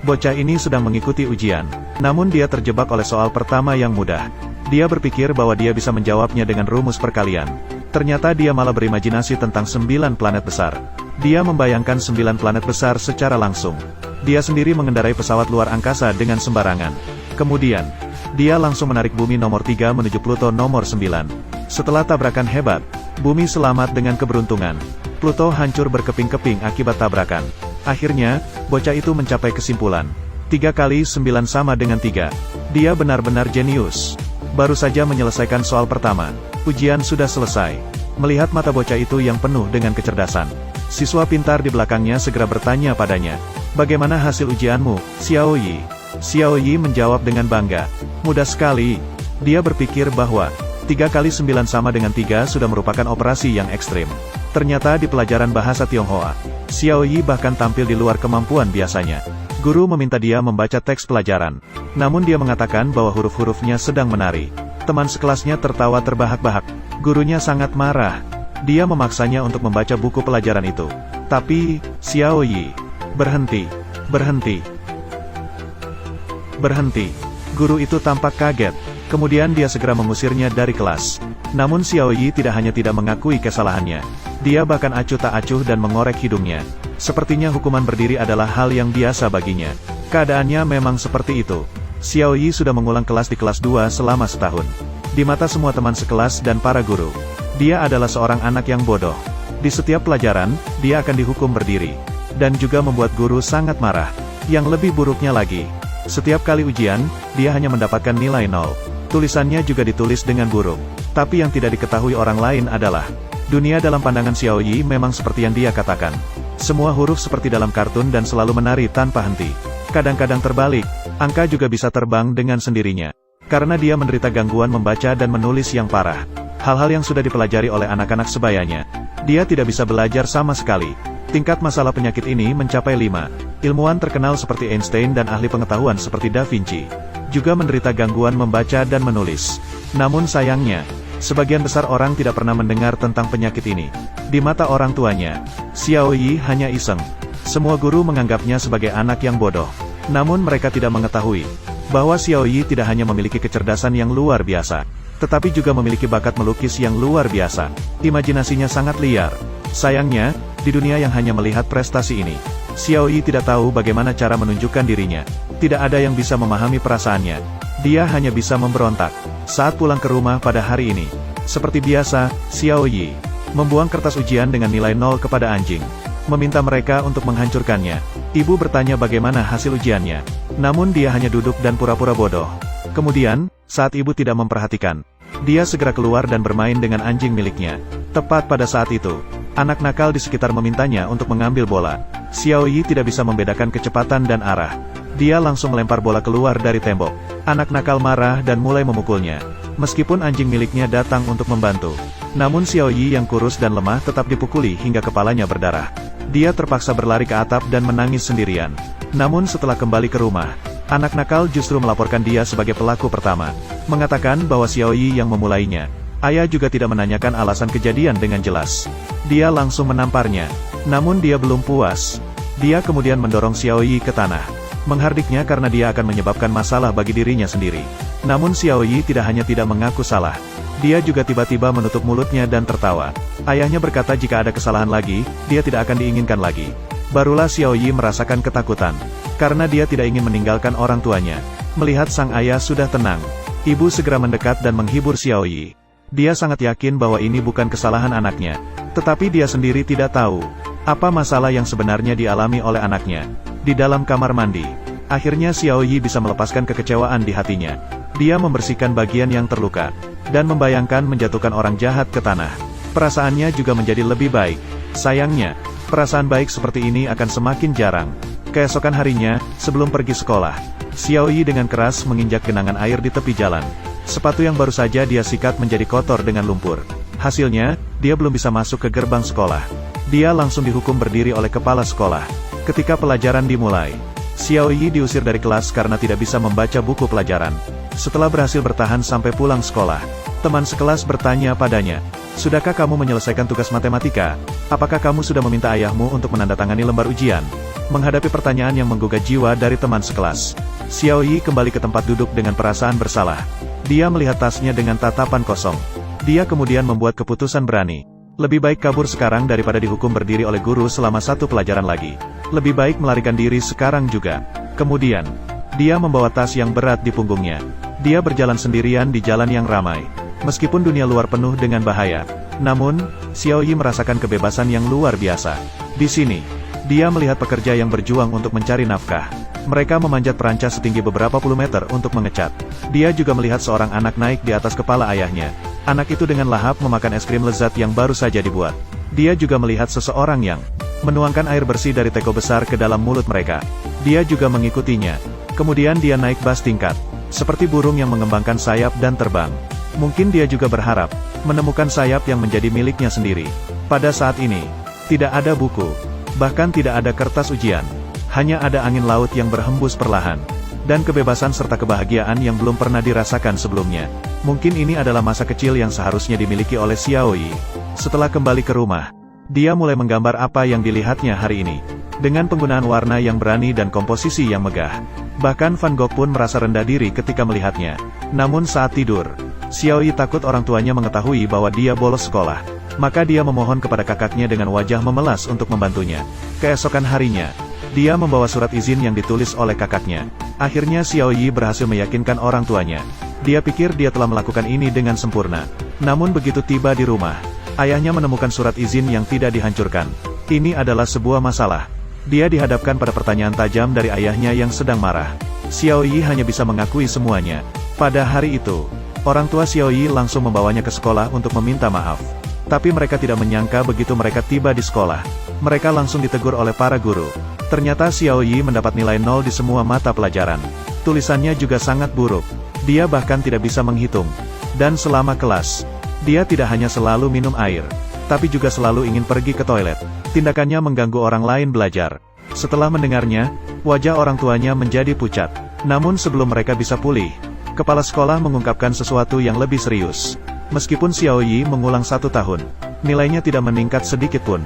Bocah ini sedang mengikuti ujian. Namun dia terjebak oleh soal pertama yang mudah. Dia berpikir bahwa dia bisa menjawabnya dengan rumus perkalian. Ternyata dia malah berimajinasi tentang 9 planet besar. Dia membayangkan 9 planet besar secara langsung. Dia sendiri mengendarai pesawat luar angkasa dengan sembarangan. Kemudian, dia langsung menarik bumi nomor 3 menuju Pluto nomor 9. Setelah tabrakan hebat, bumi selamat dengan keberuntungan. Pluto hancur berkeping-keping akibat tabrakan. Akhirnya, bocah itu mencapai kesimpulan. 3 kali 9 sama dengan 3. Dia benar-benar jenius. Baru saja menyelesaikan soal pertama. Ujian sudah selesai. Melihat mata bocah itu yang penuh dengan kecerdasan, siswa pintar di belakangnya segera bertanya padanya, "Bagaimana hasil ujianmu, Xiao Yi?" Xiao Yi menjawab dengan bangga, "Mudah sekali." Dia berpikir bahwa 3 kali 9 sama dengan 3 sudah merupakan operasi yang ekstrim. Ternyata di pelajaran bahasa Tionghoa, Xiao Yi bahkan tampil di luar kemampuan biasanya. Guru meminta dia membaca teks pelajaran. Namun dia mengatakan bahwa huruf-hurufnya sedang menari. Teman sekelasnya tertawa terbahak-bahak. Gurunya sangat marah. Dia memaksanya untuk membaca buku pelajaran itu. Tapi, Xiao Yi, berhenti, berhenti, berhenti. Guru itu tampak kaget. Kemudian dia segera mengusirnya dari kelas. Namun Xiao Yi tidak hanya tidak mengakui kesalahannya. Dia bahkan acuh tak acuh dan mengorek hidungnya. Sepertinya hukuman berdiri adalah hal yang biasa baginya. Keadaannya memang seperti itu. Xiao Yi sudah mengulang kelas di kelas 2 selama setahun. Di mata semua teman sekelas dan para guru, dia adalah seorang anak yang bodoh. Di setiap pelajaran, dia akan dihukum berdiri. Dan juga membuat guru sangat marah. Yang lebih buruknya lagi, setiap kali ujian, dia hanya mendapatkan nilai 0. Tulisannya juga ditulis dengan buruk. Tapi yang tidak diketahui orang lain adalah, dunia dalam pandangan Xiao Yi memang seperti yang dia katakan. Semua huruf seperti dalam kartun dan selalu menari tanpa henti. Kadang-kadang terbalik, angka juga bisa terbang dengan sendirinya. Karena dia menderita gangguan membaca dan menulis yang parah. Hal-hal yang sudah dipelajari oleh anak-anak sebayanya. Dia tidak bisa belajar sama sekali. Tingkat masalah penyakit ini mencapai 5. Ilmuwan terkenal seperti Einstein dan ahli pengetahuan seperti Da Vinci juga menderita gangguan membaca dan menulis. Namun sayangnya, sebagian besar orang tidak pernah mendengar tentang penyakit ini. Di mata orang tuanya, Xiao Yi hanya iseng. Semua guru menganggapnya sebagai anak yang bodoh. Namun mereka tidak mengetahui bahwa Xiao Yi tidak hanya memiliki kecerdasan yang luar biasa, tetapi juga memiliki bakat melukis yang luar biasa. Imajinasinya sangat liar. Sayangnya, di dunia yang hanya melihat prestasi ini, Xiao Yi tidak tahu bagaimana cara menunjukkan dirinya. Tidak ada yang bisa memahami perasaannya. Dia hanya bisa memberontak. Saat pulang ke rumah pada hari ini, seperti biasa, Xiao Yi membuang kertas ujian dengan nilai 0 kepada anjing, meminta mereka untuk menghancurkannya. Ibu bertanya bagaimana hasil ujiannya. Namun dia hanya duduk dan pura-pura bodoh. Kemudian, saat ibu tidak memperhatikan, dia segera keluar dan bermain dengan anjing miliknya. Tepat pada saat itu, anak nakal di sekitar memintanya untuk mengambil bola. Xiao Yi tidak bisa membedakan kecepatan dan arah. Dia langsung melempar bola keluar dari tembok. Anak nakal marah dan mulai memukulnya. Meskipun anjing miliknya datang untuk membantu, namun Xiao Yi yang kurus dan lemah tetap dipukuli hingga kepalanya berdarah. Dia terpaksa berlari ke atap dan menangis sendirian. Namun setelah kembali ke rumah, anak nakal justru melaporkan dia sebagai pelaku pertama, mengatakan bahwa Xiao Yi yang memulainya. Ayah juga tidak menanyakan alasan kejadian dengan jelas. Dia langsung menamparnya. Namun dia belum puas. Dia kemudian mendorong Xiao Yi ke tanah, menghardiknya karena dia akan menyebabkan masalah bagi dirinya sendiri. Namun Xiao Yi tidak hanya tidak mengaku salah, dia juga tiba-tiba menutup mulutnya dan tertawa. Ayahnya berkata jika ada kesalahan lagi, dia tidak akan diinginkan lagi. Barulah Xiao Yi merasakan ketakutan, karena dia tidak ingin meninggalkan orang tuanya. Melihat sang ayah sudah tenang, ibu segera mendekat dan menghibur Xiao Yi. Dia sangat yakin bahwa ini bukan kesalahan anaknya, tetapi dia sendiri tidak tahu apa masalah yang sebenarnya dialami oleh anaknya. Di dalam kamar mandi, akhirnya Xiao Yi bisa melepaskan kekecewaan di hatinya. Dia membersihkan bagian yang terluka, dan membayangkan menjatuhkan orang jahat ke tanah. Perasaannya juga menjadi lebih baik. Sayangnya, perasaan baik seperti ini akan semakin jarang. Keesokan harinya, sebelum pergi sekolah, Xiao Yi dengan keras menginjak genangan air di tepi jalan. Sepatu yang baru saja dia sikat menjadi kotor dengan lumpur. Hasilnya, dia belum bisa masuk ke gerbang sekolah. Dia langsung dihukum berdiri oleh kepala sekolah. Ketika pelajaran dimulai, Xiao Yi diusir dari kelas karena tidak bisa membaca buku pelajaran. Setelah berhasil bertahan sampai pulang sekolah, teman sekelas bertanya padanya, Sudahkah kamu menyelesaikan tugas matematika? Apakah kamu sudah meminta ayahmu untuk menandatangani lembar ujian? Menghadapi pertanyaan yang menggugah jiwa dari teman sekelas, Xiao Yi kembali ke tempat duduk dengan perasaan bersalah. Dia melihat tasnya dengan tatapan kosong. Dia kemudian membuat keputusan berani. Lebih baik kabur sekarang daripada dihukum berdiri oleh guru selama satu pelajaran lagi. Lebih baik melarikan diri sekarang juga. Kemudian, dia membawa tas yang berat di punggungnya. Dia berjalan sendirian di jalan yang ramai. Meskipun dunia luar penuh dengan bahaya, namun, Xiao Yi merasakan kebebasan yang luar biasa. Di sini, dia melihat pekerja yang berjuang untuk mencari nafkah. Mereka memanjat perancas setinggi beberapa puluh meter untuk mengecat. Dia juga melihat seorang anak naik di atas kepala ayahnya. Anak itu dengan lahap memakan es krim lezat yang baru saja dibuat. Dia juga melihat seseorang yang menuangkan air bersih dari teko besar ke dalam mulut mereka. Dia juga mengikutinya. Kemudian dia naik bas tingkat, seperti burung yang mengembangkan sayap dan terbang. Mungkin dia juga berharap menemukan sayap yang menjadi miliknya sendiri. Pada saat ini, tidak ada buku, bahkan tidak ada kertas ujian. Hanya ada angin laut yang berhembus perlahan, dan kebebasan serta kebahagiaan yang belum pernah dirasakan sebelumnya. Mungkin ini adalah masa kecil yang seharusnya dimiliki oleh Xiao Yi. Setelah kembali ke rumah, dia mulai menggambar apa yang dilihatnya hari ini. Dengan penggunaan warna yang berani dan komposisi yang megah. Bahkan Van Gogh pun merasa rendah diri ketika melihatnya. Namun saat tidur, Xiao Yi takut orang tuanya mengetahui bahwa dia bolos sekolah. Maka dia memohon kepada kakaknya dengan wajah memelas untuk membantunya. Keesokan harinya, dia membawa surat izin yang ditulis oleh kakaknya. Akhirnya Xiao Yi berhasil meyakinkan orang tuanya. Dia pikir dia telah melakukan ini dengan sempurna. Namun begitu tiba di rumah, ayahnya menemukan surat izin yang tidak dihancurkan. Ini adalah sebuah masalah. Dia dihadapkan pada pertanyaan tajam dari ayahnya yang sedang marah. Xiao Yi hanya bisa mengakui semuanya. Pada hari itu, orang tua Xiao Yi langsung membawanya ke sekolah untuk meminta maaf. Tapi mereka tidak menyangka begitu mereka tiba di sekolah, mereka langsung ditegur oleh para guru. Ternyata Xiao Yi mendapat nilai 0 di semua mata pelajaran. Tulisannya juga sangat buruk. Dia bahkan tidak bisa menghitung. Dan selama kelas, dia tidak hanya selalu minum air, tapi juga selalu ingin pergi ke toilet. Tindakannya mengganggu orang lain belajar. Setelah mendengarnya, wajah orang tuanya menjadi pucat. Namun sebelum mereka bisa pulih, kepala sekolah mengungkapkan sesuatu yang lebih serius. Meskipun Xiao Yi mengulang 1 tahun, nilainya tidak meningkat sedikit pun.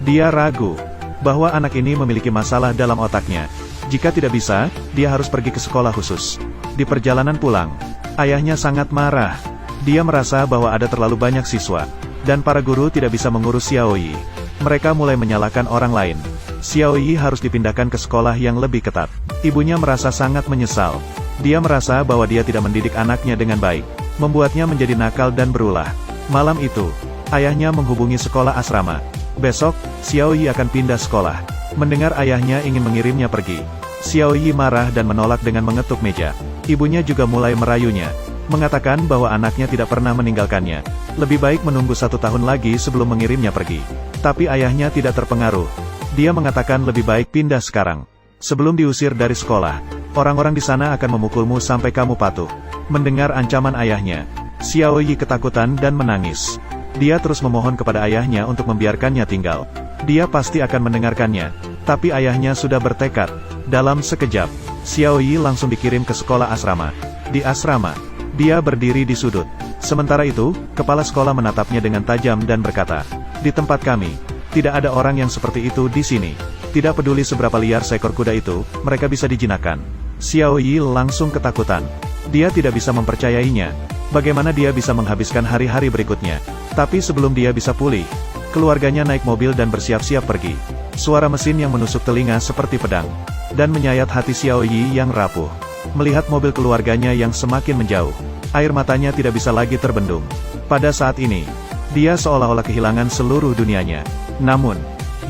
Dia ragu bahwa anak ini memiliki masalah dalam otaknya. Jika tidak bisa, dia harus pergi ke sekolah khusus. Di perjalanan pulang, ayahnya sangat marah. Dia merasa bahwa ada terlalu banyak siswa, dan para guru tidak bisa mengurus Xiao Yi. Mereka mulai menyalahkan orang lain. Xiao Yi harus dipindahkan ke sekolah yang lebih ketat. Ibunya merasa sangat menyesal. Dia merasa bahwa dia tidak mendidik anaknya dengan baik, membuatnya menjadi nakal dan berulah. Malam itu, ayahnya menghubungi sekolah asrama. Besok, Xiao Yi akan pindah sekolah. Mendengar ayahnya ingin mengirimnya pergi, Xiao Yi marah dan menolak dengan mengetuk meja. Ibunya juga mulai merayunya, mengatakan bahwa anaknya tidak pernah meninggalkannya. Lebih baik menunggu 1 tahun lagi sebelum mengirimnya pergi. Tapi ayahnya tidak terpengaruh. Dia mengatakan lebih baik pindah sekarang. Sebelum diusir dari sekolah, orang-orang di sana akan memukulmu sampai kamu patuh. Mendengar ancaman ayahnya, Xiao Yi ketakutan dan menangis. Dia terus memohon kepada ayahnya untuk membiarkannya tinggal. Dia pasti akan mendengarkannya. Tapi ayahnya sudah bertekad. Dalam sekejap, Xiao Yi langsung dikirim ke sekolah asrama. Di asrama, dia berdiri di sudut. Sementara itu, kepala sekolah menatapnya dengan tajam dan berkata, "Di tempat kami, tidak ada orang yang seperti itu di sini. Tidak peduli seberapa liar seekor kuda itu, mereka bisa dijinakkan." Xiao Yi langsung ketakutan. Dia tidak bisa mempercayainya. Bagaimana dia bisa menghabiskan hari-hari berikutnya? Tapi sebelum dia bisa pulih, keluarganya naik mobil dan bersiap-siap pergi. Suara mesin yang menusuk telinga seperti pedang, dan menyayat hati Xiao Yi yang rapuh. Melihat mobil keluarganya yang semakin menjauh, air matanya tidak bisa lagi terbendung. Pada saat ini, dia seolah-olah kehilangan seluruh dunianya. Namun,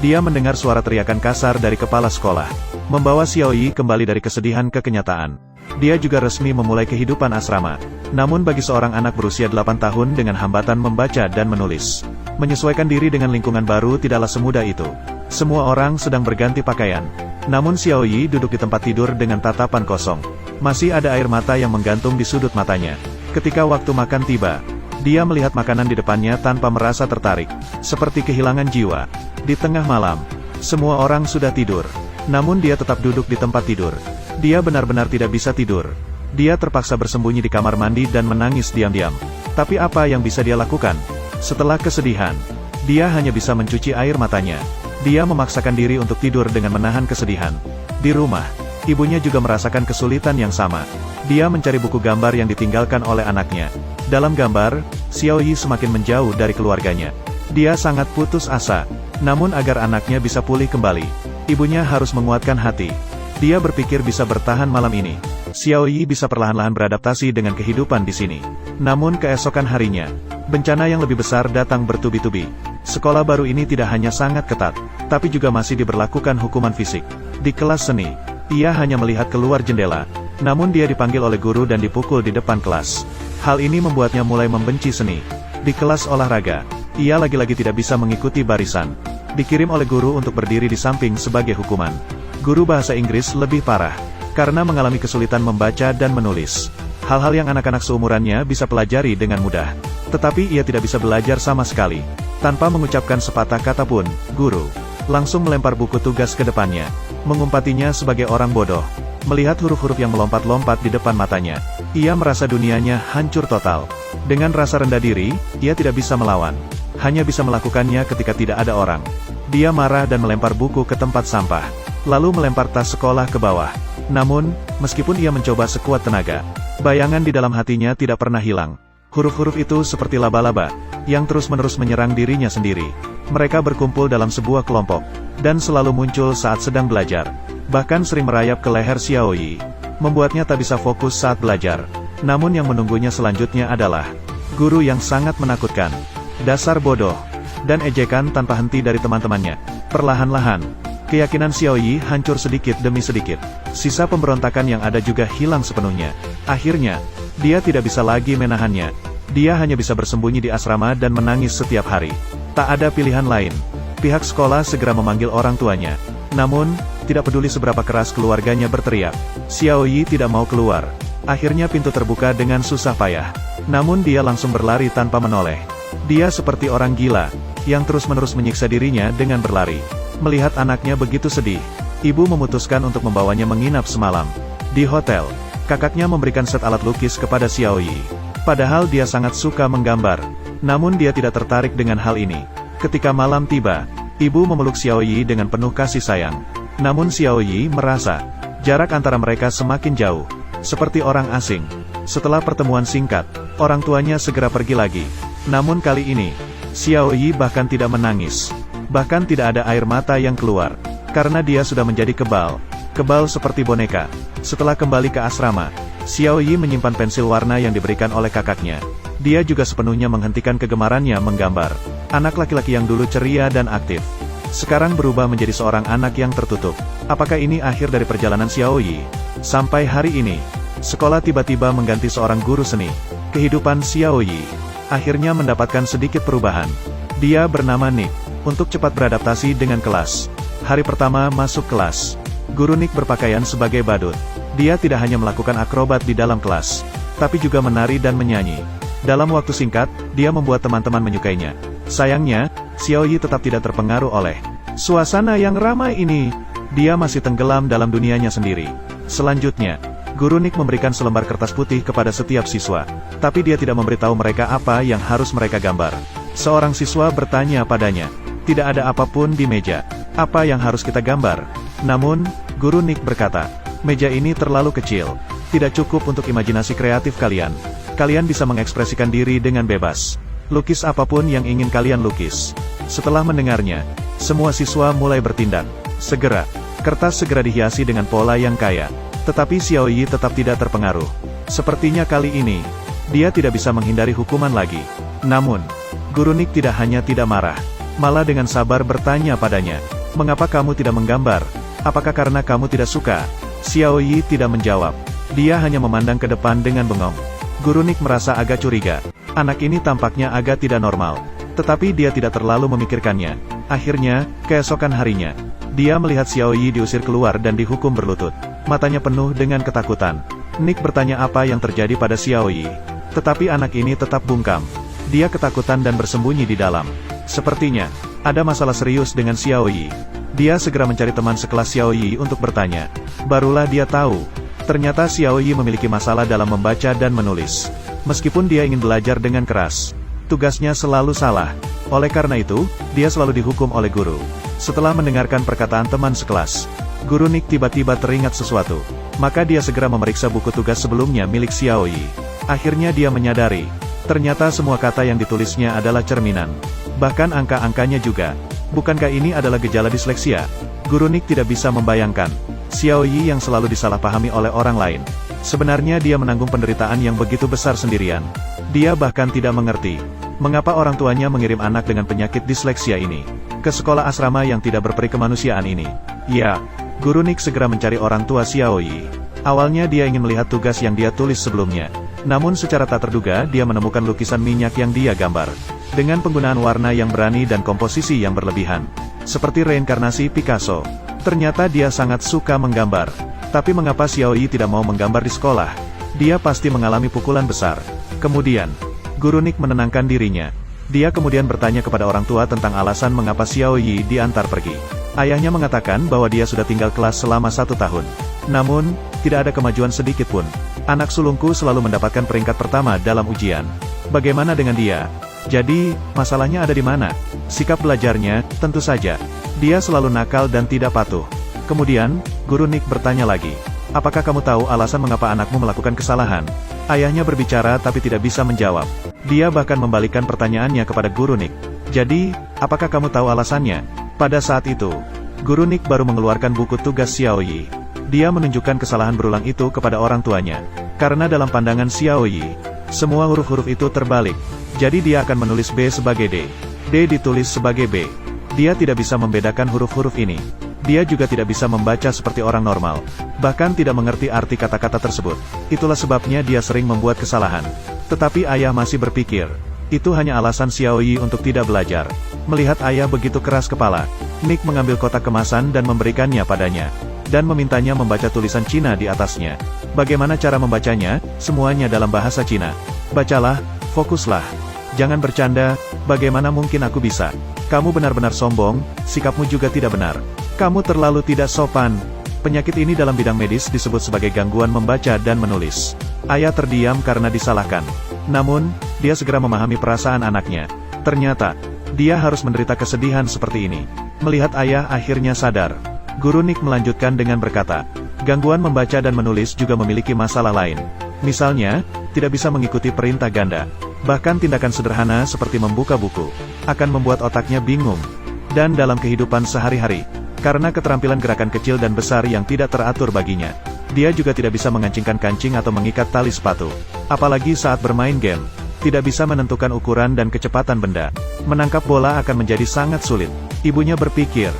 dia mendengar suara teriakan kasar dari kepala sekolah, membawa Xiao Yi kembali dari kesedihan ke kenyataan. Dia juga resmi memulai kehidupan asrama. Namun bagi seorang anak berusia 8 tahun dengan hambatan membaca dan menulis, menyesuaikan diri dengan lingkungan baru tidaklah semudah itu. Semua orang sedang berganti pakaian. Namun Xiao Yi duduk di tempat tidur dengan tatapan kosong. Masih ada air mata yang menggantung di sudut matanya. Ketika waktu makan tiba, dia melihat makanan di depannya tanpa merasa tertarik, seperti kehilangan jiwa. Di tengah malam, semua orang sudah tidur. Namun dia tetap duduk di tempat tidur. Dia benar-benar tidak bisa tidur. Dia terpaksa bersembunyi di kamar mandi dan menangis diam-diam. Tapi apa yang bisa dia lakukan? Setelah kesedihan, dia hanya bisa mencuci air matanya. Dia memaksakan diri untuk tidur dengan menahan kesedihan. Di rumah, ibunya juga merasakan kesulitan yang sama. Dia mencari buku gambar yang ditinggalkan oleh anaknya. Dalam gambar, Xiaoyi semakin menjauh dari keluarganya. Dia sangat putus asa. Namun agar anaknya bisa pulih kembali, ibunya harus menguatkan hati. Dia berpikir bisa bertahan malam ini. Xiaoyi bisa perlahan-lahan beradaptasi dengan kehidupan di sini. Namun keesokan harinya, bencana yang lebih besar datang bertubi-tubi. Sekolah baru ini tidak hanya sangat ketat, tapi juga masih diberlakukan hukuman fisik. Di kelas seni, ia hanya melihat keluar jendela. Namun dia dipanggil oleh guru dan dipukul di depan kelas. Hal ini membuatnya mulai membenci seni. Di kelas olahraga, ia lagi-lagi tidak bisa mengikuti barisan. Dikirim oleh guru untuk berdiri di samping sebagai hukuman. Guru bahasa Inggris lebih parah, karena mengalami kesulitan membaca dan menulis. Hal-hal yang anak-anak seumurannya bisa pelajari dengan mudah. Tetapi ia tidak bisa belajar sama sekali. Tanpa mengucapkan sepatah kata pun, guru langsung melempar buku tugas ke depannya, mengumpatinya sebagai orang bodoh. Melihat huruf-huruf yang melompat-lompat di depan matanya, ia merasa dunianya hancur total. Dengan rasa rendah diri, ia tidak bisa melawan. Hanya bisa melakukannya ketika tidak ada orang. Dia marah dan melempar buku ke tempat sampah, lalu melempar tas sekolah ke bawah. Namun, meskipun ia mencoba sekuat tenaga, bayangan di dalam hatinya tidak pernah hilang. Huruf-huruf itu seperti laba-laba, yang terus-menerus menyerang dirinya sendiri. Mereka berkumpul dalam sebuah kelompok, dan selalu muncul saat sedang belajar. Bahkan sering merayap ke leher Xiaoyi, membuatnya tak bisa fokus saat belajar. Namun yang menunggunya selanjutnya adalah guru yang sangat menakutkan, dasar bodoh, dan ejekan tanpa henti dari teman-temannya. Perlahan-lahan, keyakinan Xiaoyi hancur sedikit demi sedikit. Sisa pemberontakan yang ada juga hilang sepenuhnya. Akhirnya, dia tidak bisa lagi menahannya. Dia hanya bisa bersembunyi di asrama dan menangis setiap hari. Tak ada pilihan lain. Pihak sekolah segera memanggil orang tuanya. Namun, tidak peduli seberapa keras keluarganya berteriak, Xiaoyi tidak mau keluar. Akhirnya pintu terbuka dengan susah payah. Namun dia langsung berlari tanpa menoleh. Dia seperti orang gila, yang terus-menerus menyiksa dirinya dengan berlari. Melihat anaknya begitu sedih, ibu memutuskan untuk membawanya menginap semalam. Di hotel, kakaknya memberikan set alat lukis kepada Xiaoyi. Padahal dia sangat suka menggambar. Namun dia tidak tertarik dengan hal ini. Ketika malam tiba, ibu memeluk Xiaoyi dengan penuh kasih sayang. Namun Xiaoyi merasa, jarak antara mereka semakin jauh. Seperti orang asing. Setelah pertemuan singkat, orang tuanya segera pergi lagi. Namun kali ini, Xiaoyi bahkan tidak menangis. Bahkan tidak ada air mata yang keluar. Karena dia sudah menjadi kebal. Kebal seperti boneka. Setelah kembali ke asrama, Xiaoyi menyimpan pensil warna yang diberikan oleh kakaknya. Dia juga sepenuhnya menghentikan kegemarannya menggambar. Anak laki-laki yang dulu ceria dan aktif, sekarang berubah menjadi seorang anak yang tertutup. Apakah ini akhir dari perjalanan Xiaoyi? Sampai hari ini, sekolah tiba-tiba mengganti seorang guru seni. Kehidupan Xiaoyi akhirnya mendapatkan sedikit perubahan. Dia bernama Nick. Untuk cepat beradaptasi dengan kelas. Hari pertama masuk kelas, guru Nick berpakaian sebagai badut. Dia tidak hanya melakukan akrobat di dalam kelas, tapi juga menari dan menyanyi. Dalam waktu singkat, dia membuat teman-teman menyukainya. Sayangnya, Xiaoyi tetap tidak terpengaruh oleh suasana yang ramai ini. Dia masih tenggelam dalam dunianya sendiri. Selanjutnya, guru Nick memberikan selembar kertas putih kepada setiap siswa. Tapi dia tidak memberitahu mereka apa yang harus mereka gambar. Seorang siswa bertanya padanya, tidak ada apapun di meja. Apa yang harus kita gambar? Namun, guru Nick berkata, meja ini terlalu kecil. Tidak cukup untuk imajinasi kreatif kalian. Kalian bisa mengekspresikan diri dengan bebas. Lukis apapun yang ingin kalian lukis. Setelah mendengarnya, semua siswa mulai bertindak. Segera, kertas segera dihiasi dengan pola yang kaya. Tetapi Xiaoyi tetap tidak terpengaruh. Sepertinya kali ini, dia tidak bisa menghindari hukuman lagi. Namun, guru Nick tidak hanya tidak marah, malah dengan sabar bertanya padanya, mengapa kamu tidak menggambar? Apakah karena kamu tidak suka? Xiaoyi tidak menjawab. Dia hanya memandang ke depan dengan bengong. Guru Nick merasa agak curiga. Anak ini tampaknya agak tidak normal. Tetapi dia tidak terlalu memikirkannya. Akhirnya, keesokan harinya, dia melihat Xiaoyi diusir keluar dan dihukum berlutut. Matanya penuh dengan ketakutan. Nick bertanya apa yang terjadi pada Xiaoyi. Tetapi anak ini tetap bungkam. Dia ketakutan dan bersembunyi di dalam. Sepertinya, ada masalah serius dengan Xiaoyi. Dia segera mencari teman sekelas Xiaoyi untuk bertanya. Barulah dia tahu, ternyata Xiaoyi memiliki masalah dalam membaca dan menulis. Meskipun dia ingin belajar dengan keras, tugasnya selalu salah. Oleh karena itu, dia selalu dihukum oleh guru. Setelah mendengarkan perkataan teman sekelas, Guru Nick tiba-tiba teringat sesuatu. Maka dia segera memeriksa buku tugas sebelumnya milik Xiaoyi. Akhirnya dia menyadari, ternyata semua kata yang ditulisnya adalah cerminan. Bahkan angka-angkanya juga. Bukankah ini adalah gejala disleksia? Guru Nick tidak bisa membayangkan Xiaoyi yang selalu disalahpahami oleh orang lain. Sebenarnya dia menanggung penderitaan yang begitu besar sendirian. Dia bahkan tidak mengerti mengapa orang tuanya mengirim anak dengan penyakit disleksia ini ke sekolah asrama yang tidak berperi kemanusiaan ini. Ya, Guru Nick segera mencari orang tua Xiaoyi. Awalnya dia ingin melihat tugas yang dia tulis sebelumnya. Namun secara tak terduga dia menemukan lukisan minyak yang dia gambar. Dengan penggunaan warna yang berani dan komposisi yang berlebihan. Seperti reinkarnasi Picasso. Ternyata dia sangat suka menggambar. Tapi mengapa Xiaoyi tidak mau menggambar di sekolah? Dia pasti mengalami pukulan besar. Kemudian, Guru Nick menenangkan dirinya. Dia kemudian bertanya kepada orang tua tentang alasan mengapa Xiaoyi diantar pergi. Ayahnya mengatakan bahwa dia sudah tinggal kelas selama 1 tahun. Namun, tidak ada kemajuan sedikit pun. Anak sulungku selalu mendapatkan peringkat pertama dalam ujian. Bagaimana dengan dia? Jadi, masalahnya ada di mana? Sikap belajarnya, tentu saja. Dia selalu nakal dan tidak patuh. Kemudian, Guru Nick bertanya lagi. Apakah kamu tahu alasan mengapa anakmu melakukan kesalahan? Ayahnya berbicara tapi tidak bisa menjawab. Dia bahkan membalikkan pertanyaannya kepada Guru Nick. Jadi, apakah kamu tahu alasannya? Pada saat itu, Guru Nick baru mengeluarkan buku tugas Xiaoyi. Dia menunjukkan kesalahan berulang itu kepada orang tuanya. Karena dalam pandangan Xiaoyi, semua huruf-huruf itu terbalik. Jadi dia akan menulis B sebagai D. D ditulis sebagai B. Dia tidak bisa membedakan huruf-huruf ini. Dia juga tidak bisa membaca seperti orang normal. Bahkan tidak mengerti arti kata-kata tersebut. Itulah sebabnya dia sering membuat kesalahan. Tetapi ayah masih berpikir, itu hanya alasan Xiaoyi untuk tidak belajar. Melihat ayah begitu keras kepala, Nick mengambil kotak kemasan dan memberikannya padanya. Dan memintanya membaca tulisan Cina di atasnya. Bagaimana cara membacanya? Semuanya dalam bahasa Cina. Bacalah, fokuslah. Jangan bercanda, bagaimana mungkin aku bisa? Kamu benar-benar sombong, sikapmu juga tidak benar. Kamu terlalu tidak sopan. Penyakit ini dalam bidang medis disebut sebagai gangguan membaca dan menulis. Ayah terdiam karena disalahkan. Namun, dia segera memahami perasaan anaknya. Ternyata, dia harus menderita kesedihan seperti ini. Melihat ayah akhirnya sadar. Guru Nick melanjutkan dengan berkata, gangguan membaca dan menulis juga memiliki masalah lain. Misalnya, tidak bisa mengikuti perintah ganda. Bahkan tindakan sederhana seperti membuka buku, akan membuat otaknya bingung. Dan dalam kehidupan sehari-hari, karena keterampilan gerakan kecil dan besar yang tidak teratur baginya, dia juga tidak bisa mengancingkan kancing atau mengikat tali sepatu. Apalagi saat bermain game, tidak bisa menentukan ukuran dan kecepatan benda. Menangkap bola akan menjadi sangat sulit. Ibunya berpikir,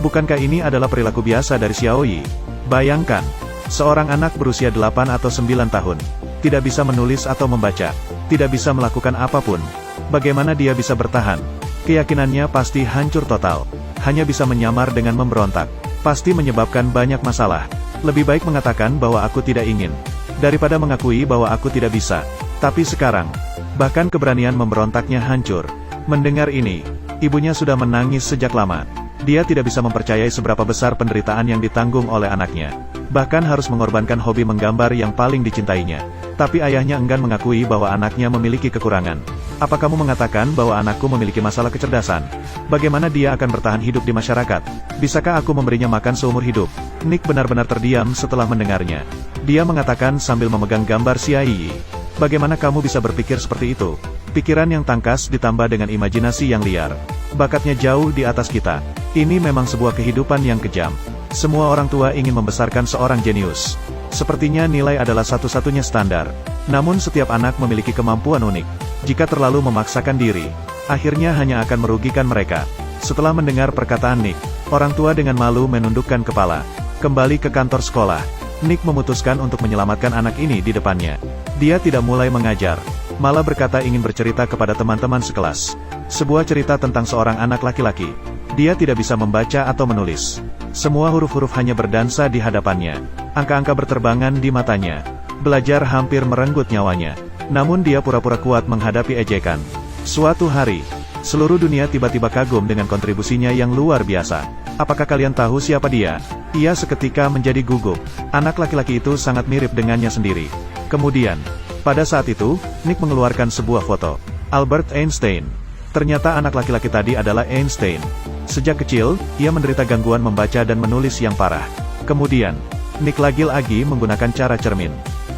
bukankah ini adalah perilaku biasa dari Xiaoyi? Bayangkan, seorang anak berusia 8 atau 9 tahun, tidak bisa menulis atau membaca, tidak bisa melakukan apapun. Bagaimana dia bisa bertahan? Keyakinannya pasti hancur total. Hanya bisa menyamar dengan memberontak. Pasti menyebabkan banyak masalah. Lebih baik mengatakan bahwa aku tidak ingin, daripada mengakui bahwa aku tidak bisa. Tapi sekarang, bahkan keberanian memberontaknya hancur. Mendengar ini, ibunya sudah menangis sejak lama. Dia tidak bisa mempercayai seberapa besar penderitaan yang ditanggung oleh anaknya. Bahkan harus mengorbankan hobi menggambar yang paling dicintainya. Tapi ayahnya enggan mengakui bahwa anaknya memiliki kekurangan. Apa kamu mengatakan bahwa anakku memiliki masalah kecerdasan? Bagaimana dia akan bertahan hidup di masyarakat? Bisakah aku memberinya makan seumur hidup? Nick benar-benar terdiam setelah mendengarnya. Dia mengatakan sambil memegang gambar Xiaoyi. Bagaimana kamu bisa berpikir seperti itu? Pikiran yang tangkas ditambah dengan imajinasi yang liar. Bakatnya jauh di atas kita. Ini memang sebuah kehidupan yang kejam. Semua orang tua ingin membesarkan seorang jenius. Sepertinya nilai adalah satu-satunya standar. Namun setiap anak memiliki kemampuan unik. Jika terlalu memaksakan diri, akhirnya hanya akan merugikan mereka. Setelah mendengar perkataan Nick, orang tua dengan malu menundukkan kepala. Kembali ke kantor sekolah, Nick memutuskan untuk menyelamatkan anak ini di depannya. Dia tidak mulai mengajar, malah berkata ingin bercerita kepada teman-teman sekelas. Sebuah cerita tentang seorang anak laki-laki. Dia tidak bisa membaca atau menulis. Semua huruf-huruf hanya berdansa di hadapannya. Angka-angka berterbangan di matanya. Belajar hampir merenggut nyawanya. Namun dia pura-pura kuat menghadapi ejekan. Suatu hari, seluruh dunia tiba-tiba kagum dengan kontribusinya yang luar biasa. Apakah kalian tahu siapa dia? Ia seketika menjadi gugup. Anak laki-laki itu sangat mirip dengannya sendiri. Kemudian, pada saat itu, Nick mengeluarkan sebuah foto. Albert Einstein. Ternyata anak laki-laki tadi adalah Einstein. Sejak kecil, ia menderita gangguan membaca dan menulis yang parah. Kemudian, Nick lagi-lagi menggunakan cara cermin.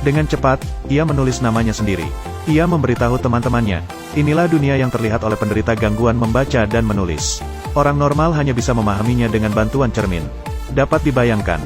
Dengan cepat, ia menulis namanya sendiri. Ia memberitahu teman-temannya, inilah dunia yang terlihat oleh penderita gangguan membaca dan menulis. Orang normal hanya bisa memahaminya dengan bantuan cermin. Dapat dibayangkan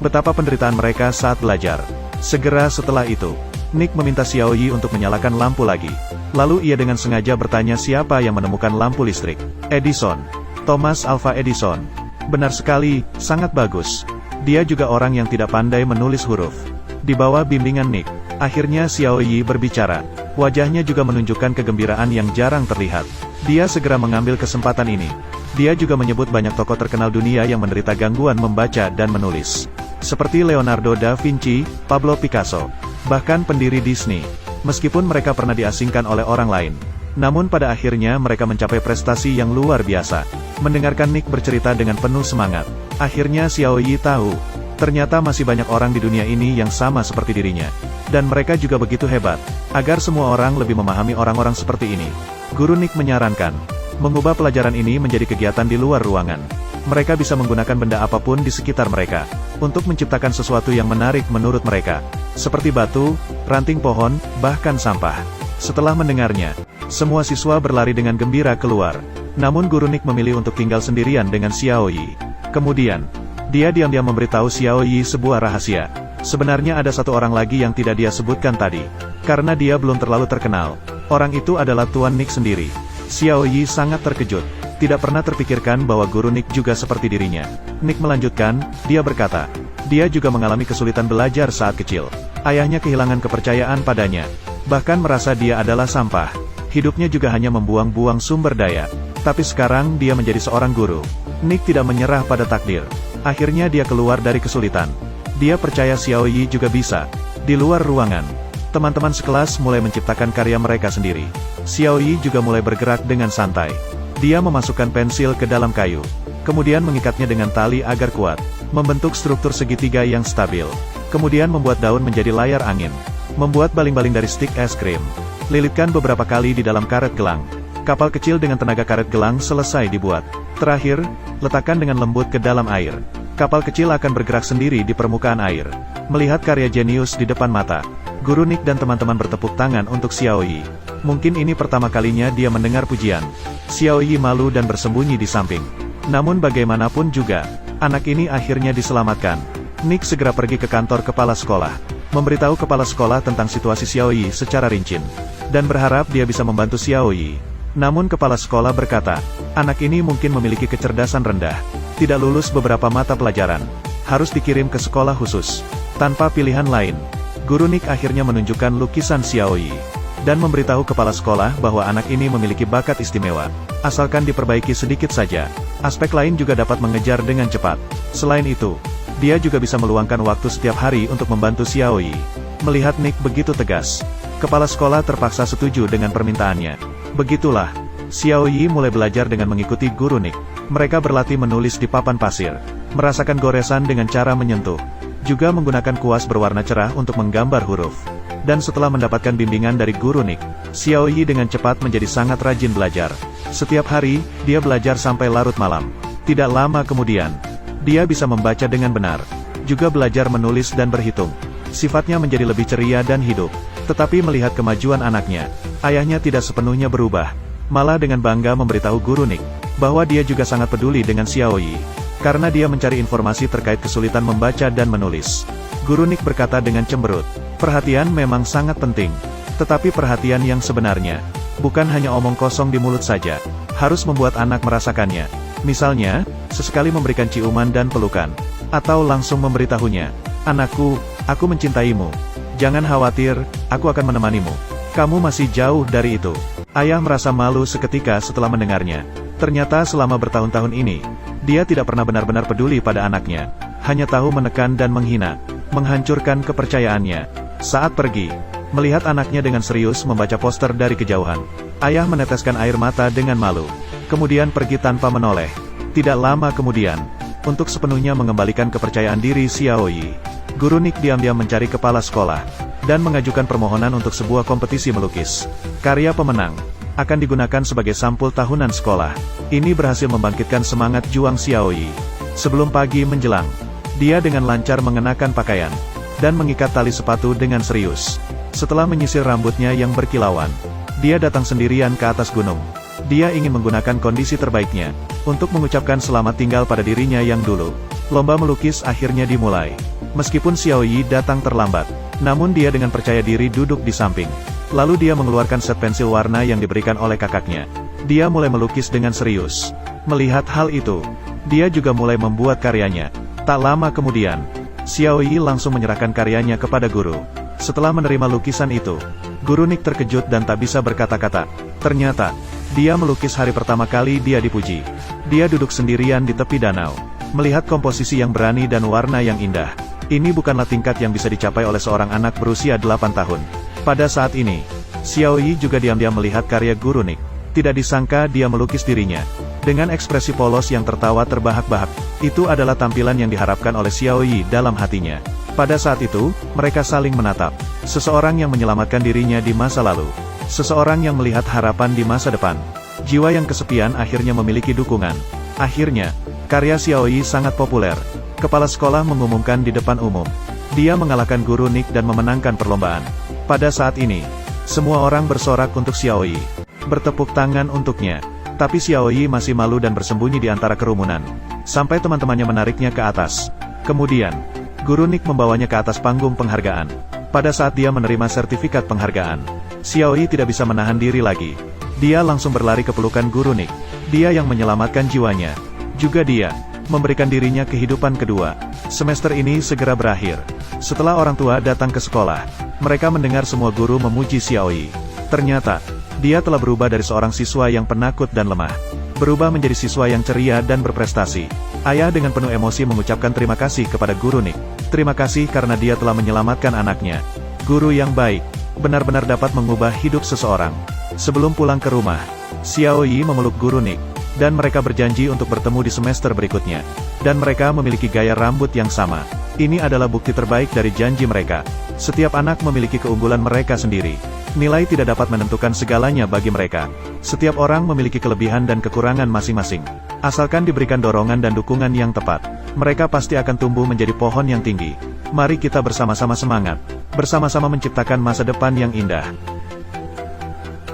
betapa penderitaan mereka saat belajar. Segera setelah itu, Nick meminta Xiaoyi untuk menyalakan lampu lagi. Lalu ia dengan sengaja bertanya siapa yang menemukan lampu listrik. Edison. Thomas Alva Edison. Benar sekali, sangat bagus. Dia juga orang yang tidak pandai menulis huruf. Di bawah bimbingan Nick, akhirnya Xiaoyi berbicara. Wajahnya juga menunjukkan kegembiraan yang jarang terlihat. Dia segera mengambil kesempatan ini. Dia juga menyebut banyak tokoh terkenal dunia yang menderita gangguan membaca dan menulis. Seperti Leonardo da Vinci, Pablo Picasso, bahkan pendiri Disney. Meskipun mereka pernah diasingkan oleh orang lain, namun pada akhirnya mereka mencapai prestasi yang luar biasa. Mendengarkan Nick bercerita dengan penuh semangat, akhirnya Xiaoyi tahu, ternyata masih banyak orang di dunia ini yang sama seperti dirinya. Dan mereka juga begitu hebat. Agar semua orang lebih memahami orang-orang seperti ini, Guru Nick menyarankan, mengubah pelajaran ini menjadi kegiatan di luar ruangan. Mereka bisa menggunakan benda apapun di sekitar mereka, untuk menciptakan sesuatu yang menarik menurut mereka. Seperti batu, ranting pohon, bahkan sampah. Setelah mendengarnya, semua siswa berlari dengan gembira keluar. Namun Guru Nick memilih untuk tinggal sendirian dengan Xiaoyi. Kemudian, dia diam-diam memberitahu Xiaoyi sebuah rahasia. Sebenarnya ada satu orang lagi yang tidak dia sebutkan tadi. Karena dia belum terlalu terkenal. Orang itu adalah Tuan Nick sendiri. Xiaoyi sangat terkejut. Tidak pernah terpikirkan bahwa Guru Nick juga seperti dirinya. Nick melanjutkan, dia berkata, dia juga mengalami kesulitan belajar saat kecil. Ayahnya kehilangan kepercayaan padanya. Bahkan merasa dia adalah sampah. Hidupnya juga hanya membuang-buang sumber daya. Tapi sekarang dia menjadi seorang guru. Nick tidak menyerah pada takdir. Akhirnya dia keluar dari kesulitan. Dia percaya Xiaoyi juga bisa. Di luar ruangan, teman-teman sekelas mulai menciptakan karya mereka sendiri. Xiaoyi juga mulai bergerak dengan santai. Dia memasukkan pensil ke dalam kayu, kemudian mengikatnya dengan tali agar kuat, membentuk struktur segitiga yang stabil. Kemudian membuat daun menjadi layar angin, membuat baling-baling dari stik es krim. Lilitkan beberapa kali di dalam karet gelang. Kapal kecil dengan tenaga karet gelang selesai dibuat. Terakhir, letakkan dengan lembut ke dalam air. Kapal kecil akan bergerak sendiri di permukaan air. Melihat karya jenius di depan mata, Guru Nick dan teman-teman bertepuk tangan untuk Xiaoyi. Mungkin ini pertama kalinya dia mendengar pujian. Xiaoyi malu dan bersembunyi di samping. Namun bagaimanapun juga, anak ini akhirnya diselamatkan. Nick segera pergi ke kantor kepala sekolah, memberitahu kepala sekolah tentang situasi Xiaoyi secara rinci, dan berharap dia bisa membantu Xiaoyi. Namun kepala sekolah berkata, anak ini mungkin memiliki kecerdasan rendah, tidak lulus beberapa mata pelajaran, harus dikirim ke sekolah khusus. Tanpa pilihan lain, Guru Nick akhirnya menunjukkan lukisan Xiaoyi, dan memberitahu kepala sekolah bahwa anak ini memiliki bakat istimewa. Asalkan diperbaiki sedikit saja, aspek lain juga dapat mengejar dengan cepat. Selain itu, dia juga bisa meluangkan waktu setiap hari untuk membantu Xiaoyi. Melihat Nick begitu tegas, kepala sekolah terpaksa setuju dengan permintaannya. Begitulah, Xiaoyi mulai belajar dengan mengikuti Guru Nick. Mereka berlatih menulis di papan pasir, merasakan goresan dengan cara menyentuh, juga menggunakan kuas berwarna cerah untuk menggambar huruf. Dan setelah mendapatkan bimbingan dari Guru Nick, Xiaoyi dengan cepat menjadi sangat rajin belajar. Setiap hari, dia belajar sampai larut malam. Tidak lama kemudian, dia bisa membaca dengan benar, juga belajar menulis dan berhitung. Sifatnya menjadi lebih ceria dan hidup. Tetapi melihat kemajuan anaknya, ayahnya tidak sepenuhnya berubah. Malah dengan bangga memberitahu Guru Nick, bahwa dia juga sangat peduli dengan Xiaoyi, karena dia mencari informasi terkait kesulitan membaca dan menulis. Guru Nick berkata dengan cemberut, perhatian memang sangat penting. Tetapi perhatian yang sebenarnya, bukan hanya omong kosong di mulut saja, harus membuat anak merasakannya. Misalnya, sesekali memberikan ciuman dan pelukan, atau langsung memberitahunya, anakku, aku mencintaimu. Jangan khawatir, aku akan menemanimu. Kamu masih jauh dari itu. Ayah merasa malu seketika setelah mendengarnya. Ternyata selama bertahun-tahun ini, dia tidak pernah benar-benar peduli pada anaknya. Hanya tahu menekan dan menghina, menghancurkan kepercayaannya. Saat pergi, melihat anaknya dengan serius membaca poster dari kejauhan, ayah meneteskan air mata dengan malu. Kemudian pergi tanpa menoleh. Tidak lama kemudian, untuk sepenuhnya mengembalikan kepercayaan diri Xiaoyi, Guru Nick diam-diam mencari kepala sekolah, dan mengajukan permohonan untuk sebuah kompetisi melukis. Karya pemenang, akan digunakan sebagai sampul tahunan sekolah. Ini berhasil membangkitkan semangat juang Xiaoyi. Sebelum pagi menjelang, dia dengan lancar mengenakan pakaian, dan mengikat tali sepatu dengan serius. Setelah menyisir rambutnya yang berkilauan, dia datang sendirian ke atas gunung. Dia ingin menggunakan kondisi terbaiknya, untuk mengucapkan selamat tinggal pada dirinya yang dulu. Lomba melukis akhirnya dimulai. Meskipun Xiaoyi datang terlambat, namun dia dengan percaya diri duduk di samping. Lalu dia mengeluarkan set pensil warna yang diberikan oleh kakaknya. Dia mulai melukis dengan serius. Melihat hal itu, dia juga mulai membuat karyanya. Tak lama kemudian, Xiaoyi langsung menyerahkan karyanya kepada guru. Setelah menerima lukisan itu, Guru Nick terkejut dan tak bisa berkata-kata. Ternyata, dia melukis hari pertama kali dia dipuji. Dia duduk sendirian di tepi danau, melihat komposisi yang berani dan warna yang indah. Ini bukanlah tingkat yang bisa dicapai oleh seorang anak berusia 8 tahun. Pada saat ini, Xiaoyi juga diam-diam melihat karya Guru Nick. Tidak disangka dia melukis dirinya dengan ekspresi polos yang tertawa terbahak-bahak. Itu adalah tampilan yang diharapkan oleh Xiaoyi dalam hatinya. Pada saat itu, mereka saling menatap. Seseorang yang menyelamatkan dirinya di masa lalu. Seseorang yang melihat harapan di masa depan. Jiwa yang kesepian akhirnya memiliki dukungan. Akhirnya, karya Xiaoyi sangat populer. Kepala sekolah mengumumkan di depan umum. Dia mengalahkan Guru Nick dan memenangkan perlombaan. Pada saat ini, semua orang bersorak untuk Xiaoyi. Bertepuk tangan untuknya. Tapi Xiaoyi masih malu dan bersembunyi di antara kerumunan. Sampai teman-temannya menariknya ke atas. Kemudian, Guru Nick membawanya ke atas panggung penghargaan. Pada saat dia menerima sertifikat penghargaan, Xiaoyi tidak bisa menahan diri lagi. Dia langsung berlari ke pelukan Guru Nick. Dia yang menyelamatkan jiwanya. Juga dia memberikan dirinya kehidupan kedua. Semester ini segera berakhir. Setelah orang tua datang ke sekolah, mereka mendengar semua guru memuji Xiaoyi. Ternyata, dia telah berubah dari seorang siswa yang penakut dan lemah, berubah menjadi siswa yang ceria dan berprestasi. Ayah dengan penuh emosi mengucapkan terima kasih kepada Guru Nick. Terima kasih karena dia telah menyelamatkan anaknya. Guru yang baik, benar-benar dapat mengubah hidup seseorang. Sebelum pulang ke rumah, Xiaoyi memeluk Guru Nick, dan mereka berjanji untuk bertemu di semester berikutnya. Dan mereka memiliki gaya rambut yang sama. Ini adalah bukti terbaik dari janji mereka. Setiap anak memiliki keunggulan mereka sendiri. Nilai tidak dapat menentukan segalanya bagi mereka. Setiap orang memiliki kelebihan dan kekurangan masing-masing. Asalkan diberikan dorongan dan dukungan yang tepat, mereka pasti akan tumbuh menjadi pohon yang tinggi. Mari kita bersama-sama semangat. Bersama-sama menciptakan masa depan yang indah.